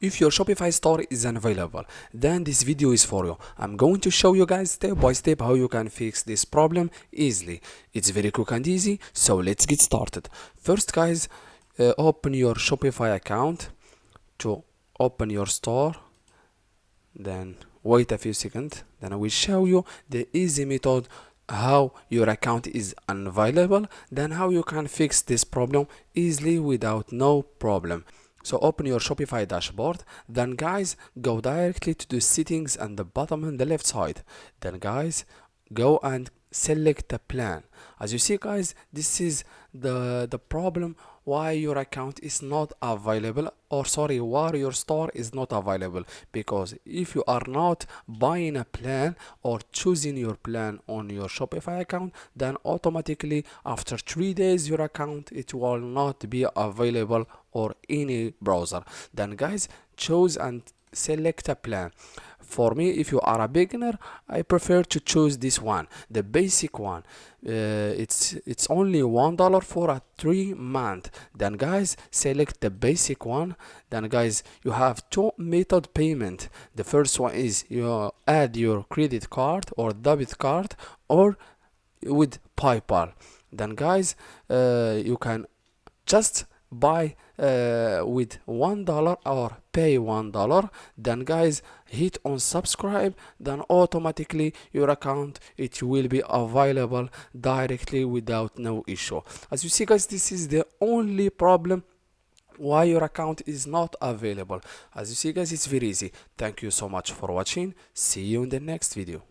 If your Shopify store is unavailable, then this video is for you. I'm going to show you guys step by step how you can fix this problem easily. It's very quick and easy, so let's get started. First guys, open your Shopify account to open your store. Then wait a few seconds. Then I will show you the easy method how your account is unavailable, then how you can fix this problem easily without no problem. So open your Shopify dashboard, then guys go directly to the settings and the bottom on the left side. Then guys go and select the plan. As you see guys, this is the problem why your account is not available, or sorry, why your store is not available, because if you are not buying a plan or choosing your plan on your Shopify account, then automatically after 3 days your account it will not be available or any browser. Then guys choose and select a plan. For me, if you are a beginner, I prefer to choose this one, the basic one. It's only $1 for a 3 month. Then guys select the basic one. Then guys you have two method payment. The first one is you add your credit card or debit card or with PayPal. Then guys you can just buy with $1 or pay $1. Then guys hit on subscribe, then automatically your account it will be available directly without no issue. As you see guys, this is the only problem why your account is not available. As you see guys, it's very easy. Thank you so much for watching. See you in the next video.